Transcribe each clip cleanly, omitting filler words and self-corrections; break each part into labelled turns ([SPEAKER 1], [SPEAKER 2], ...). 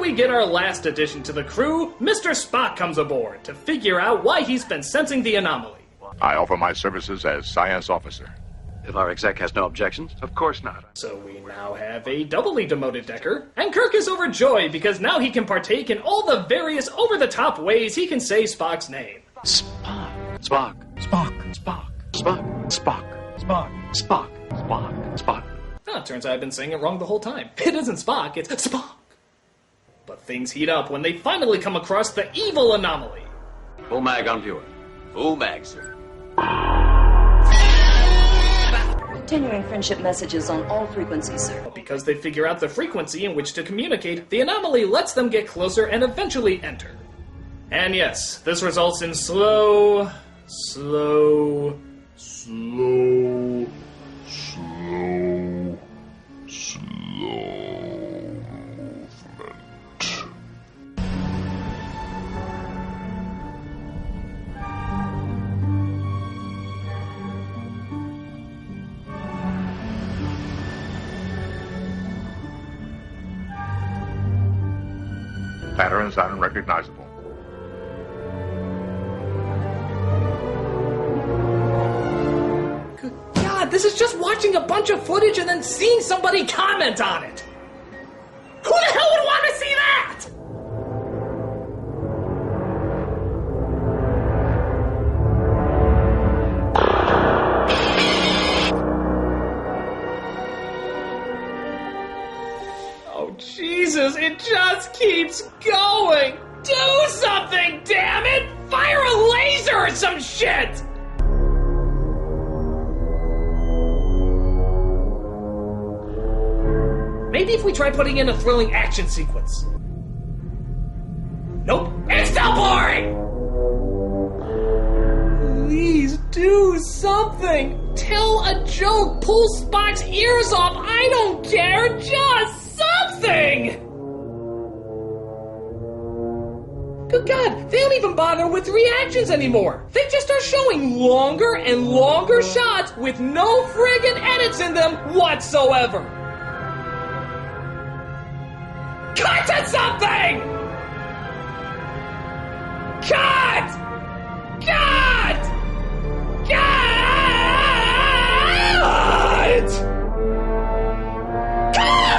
[SPEAKER 1] we get our last addition to the crew, Mr. Spock comes aboard to figure out why he's been sensing the anomaly.
[SPEAKER 2] I offer my services as science officer.
[SPEAKER 3] If our exec has no objections?
[SPEAKER 2] Of course not.
[SPEAKER 1] So we now have a doubly demoted Decker, and Kirk is overjoyed because now he can partake in all the various over-the-top ways he can say Spock's name.
[SPEAKER 3] Spock. Spock.
[SPEAKER 4] Spock.
[SPEAKER 3] Spock. Spock. Spock. Spock. Spock. Spock. Spock.
[SPEAKER 1] Oh, turns out I've been saying it wrong the whole time. It isn't Spock, it's Spock. But things heat up when they finally come across the evil anomaly.
[SPEAKER 3] Full mag on viewer. Full mag, sir.
[SPEAKER 5] Continuing friendship messages on all frequencies, sir.
[SPEAKER 1] But because they figure out the frequency in which to communicate, the anomaly lets them get closer and eventually enter. And yes, this results in slow movement.
[SPEAKER 2] Patterns unrecognizable.
[SPEAKER 1] Good God, this is just watching a bunch of footage and then seeing somebody comment on it. Who the hell would want to see that? Jesus, it just keeps going! Do something, damn it! Fire a laser or some shit! Maybe if we try putting in a thrilling action sequence. Nope, it's still boring! Please do something! Tell a joke, pull Spock's ears off, I don't care, just something! Good God, they don't even bother with reactions anymore. They just are showing longer and longer shots with no friggin' edits in them whatsoever. Cut to something! Cut! Cut! Cut! Cut!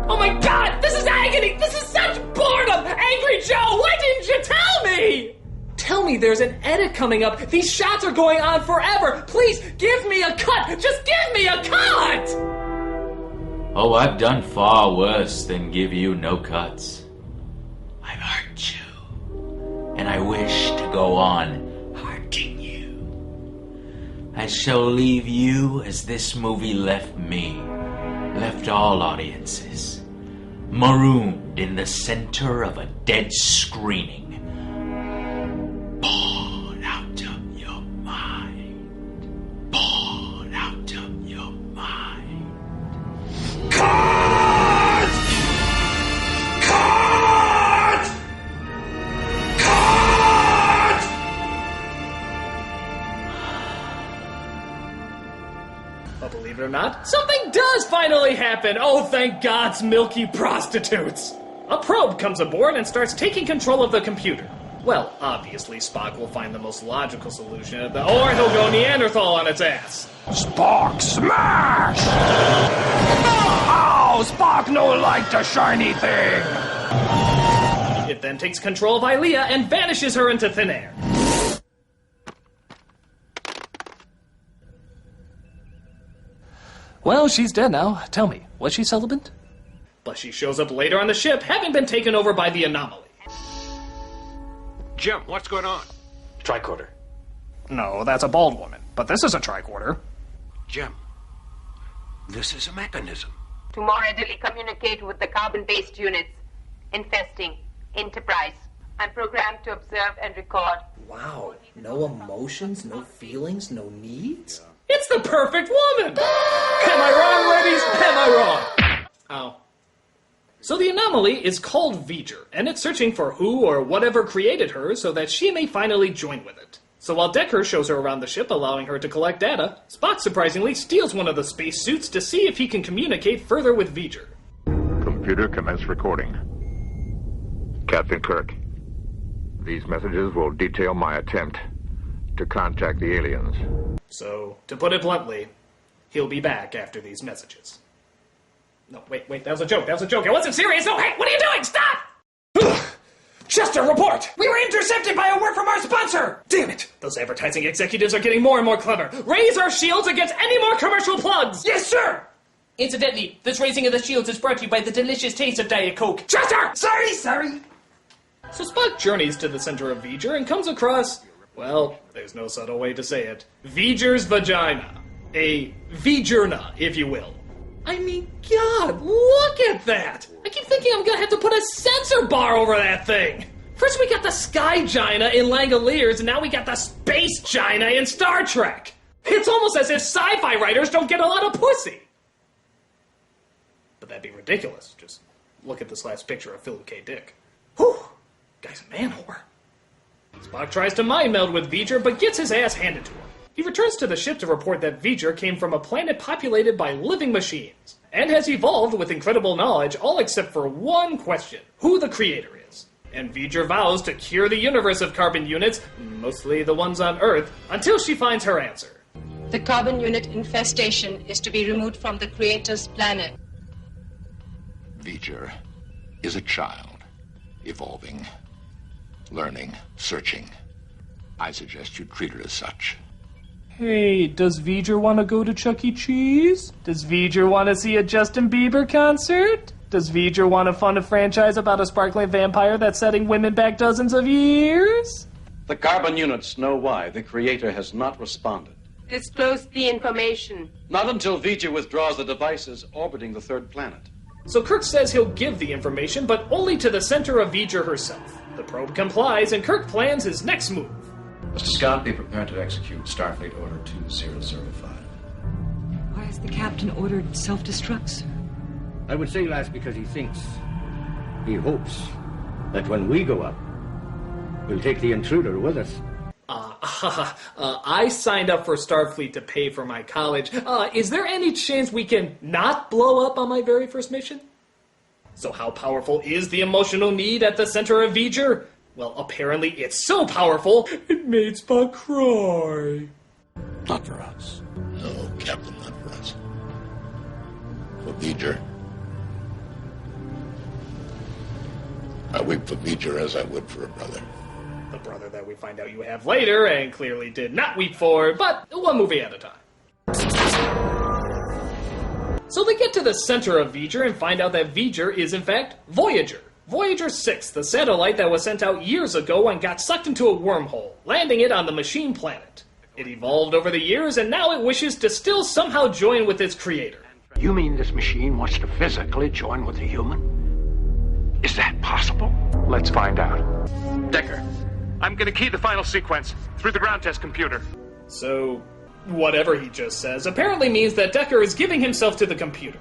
[SPEAKER 1] Oh my God, this is agony! This is such boredom! Angry Joe, why didn't you tell me? Tell me there's an edit coming up. These shots are going on forever. Please, give me a cut! Just give me a cut!
[SPEAKER 6] Oh, I've done far worse than give you no cuts. I've hurt you, and I wish to go on hurting you. I shall leave you as this movie left me, left all audiences, marooned in the center of a dead screening. Bored out of your mind. Bored out of your mind.
[SPEAKER 4] Cut! Cut! Cut!
[SPEAKER 1] But believe it or not, something does finally happen! Oh, thank God's milky prostitutes! A probe comes aboard and starts taking control of the computer. Well, obviously Spock will find the most logical solution, or he'll go Neanderthal on its ass.
[SPEAKER 4] Spock smash! Oh, Spock no like the shiny thing!
[SPEAKER 1] It then takes control of Ilea and vanishes her into thin air. Well, she's dead now. Tell me, was she celibate? But she shows up later on the ship, having been taken over by the anomaly.
[SPEAKER 3] Jim, what's going on? Tricorder.
[SPEAKER 1] No, that's a bald woman. But this is a tricorder.
[SPEAKER 3] Jim, this is a mechanism.
[SPEAKER 7] To more readily communicate with the carbon-based units. Infesting. Enterprise. I'm programmed to observe and record.
[SPEAKER 1] Wow, no emotions, no feelings, no needs? It's the perfect woman! Am I wrong, ladies? Am I wrong? Oh. So the anomaly is called V'ger, and it's searching for who or whatever created her so that she may finally join with it. So while Decker shows her around the ship, allowing her to collect data, Spock surprisingly steals one of the spacesuits to see if he can communicate further with V'ger.
[SPEAKER 2] Computer, commence recording. Captain Kirk, these messages will detail my attempt to contact the aliens.
[SPEAKER 1] So, to put it bluntly, he'll be back after these messages. No, wait, that was a joke. It wasn't serious. No, hey, what are you doing? Stop! Chester, report! We were intercepted by a work from our sponsor! Damn it! Those advertising executives are getting more and more clever. Raise our shields against any more commercial plugs! Yes, sir! Incidentally, this raising of the shields is brought to you by the delicious taste of Diet Coke. Chester! Sorry! So Spock journeys to the center of V'ger and comes across, well, there's no subtle way to say it, V'ger's vagina. A V'gerna, if you will. I mean, God, look at that! I keep thinking I'm gonna have to put a censor bar over that thing! First we got the Sky Gina in Langoliers, and now we got the Space Gina in Star Trek! It's almost as if sci-fi writers don't get a lot of pussy! But that'd be ridiculous. Just look at this last picture of Philip K. Dick. Whew! Guy's a man-whore. Spock tries to mind meld with V'ger, but gets his ass handed to him. He returns to the ship to report that V'ger came from a planet populated by living machines, and has evolved with incredible knowledge, all except for one question: who the creator is. And V'ger vows to cure the universe of carbon units, mostly the ones on Earth, until she finds her answer.
[SPEAKER 7] The carbon unit infestation is to be removed from the creator's planet.
[SPEAKER 2] V'ger is a child, evolving, learning, searching. I suggest you treat her as such.
[SPEAKER 1] Hey, does V'ger want to go to Chuck E. Cheese? Does V'ger want to see a Justin Bieber concert? Does V'ger want to fund a franchise about a sparkling vampire that's setting women back dozens of years?
[SPEAKER 8] The carbon units know why the creator has not responded.
[SPEAKER 7] Disclose the information.
[SPEAKER 8] Not until V'ger withdraws the devices orbiting the third planet.
[SPEAKER 1] So Kirk says he'll give the information, but only to the center of V'ger herself. The probe complies, and Kirk plans his next move.
[SPEAKER 9] Mr. Scott, be prepared to execute Starfleet Order 2005.
[SPEAKER 10] Why has the captain ordered self-destruct, sir?
[SPEAKER 11] I would say that's because he hopes that when we go up, we'll take the intruder with us.
[SPEAKER 1] I signed up for Starfleet to pay for my college. Is there any chance we can not blow up on my very first mission? So how powerful is the emotional need at the center of V'ger? Well, apparently it's so powerful, it made Spock cry.
[SPEAKER 2] Not for us. No, Captain, not for us. For V'ger. I weep for V'ger as I would for a brother.
[SPEAKER 1] The brother that we find out you have later, and clearly did not weep for, but one movie at a time. So they get to the center of V'ger and find out that V'ger is in fact Voyager. Voyager 6, the satellite that was sent out years ago and got sucked into a wormhole, landing it on the machine planet. It evolved over the years, and now it wishes to still somehow join with its creator.
[SPEAKER 4] You mean this machine wants to physically join with a human? Is that possible?
[SPEAKER 3] Let's find out. Decker, I'm gonna key the final sequence through the ground test computer.
[SPEAKER 1] So, whatever he just says apparently means that Decker is giving himself to the computer.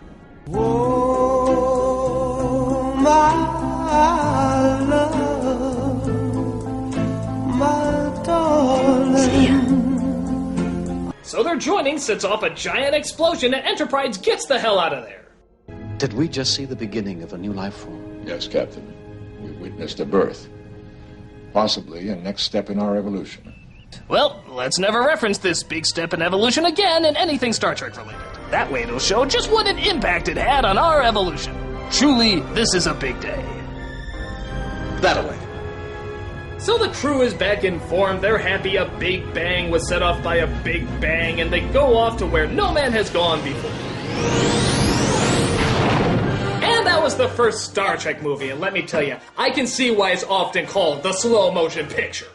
[SPEAKER 12] Oh, my love, my darling.
[SPEAKER 1] So their joining sets off a giant explosion and Enterprise gets the hell out of there.
[SPEAKER 9] Did we just see the beginning of a new life form?
[SPEAKER 2] Yes, Captain. We witnessed a birth. Possibly a next step in our evolution.
[SPEAKER 1] Well, let's never reference this big step in evolution again in anything Star Trek related. That way it'll show just what an impact it had on our evolution. Truly, this is a big day.
[SPEAKER 8] That-a-way.
[SPEAKER 1] So the crew is back in form, they're happy a big bang was set off by a big bang, and they go off to where no man has gone before. And that was the first Star Trek movie, and let me tell you, I can see why it's often called the slow motion picture.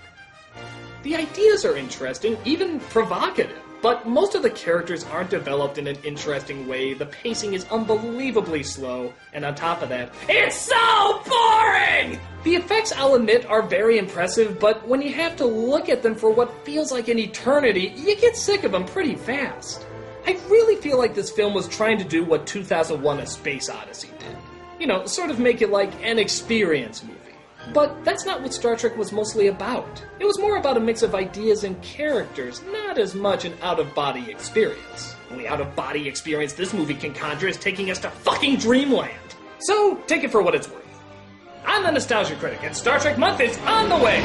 [SPEAKER 1] The ideas are interesting, even provocative, but most of the characters aren't developed in an interesting way, the pacing is unbelievably slow, and on top of that, it's so boring! The effects, I'll admit, are very impressive, but when you have to look at them for what feels like an eternity, you get sick of them pretty fast. I really feel like this film was trying to do what 2001: A Space Odyssey did. You know, sort of make it like an experience movie. But that's not what Star Trek was mostly about. It was more about a mix of ideas and characters, not as much an out-of-body experience. The only out-of-body experience this movie can conjure is taking us to fucking dreamland. So, take it for what it's worth. I'm the Nostalgia Critic, and Star Trek Month is on the way!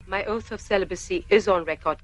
[SPEAKER 7] My oath of celibacy is on record.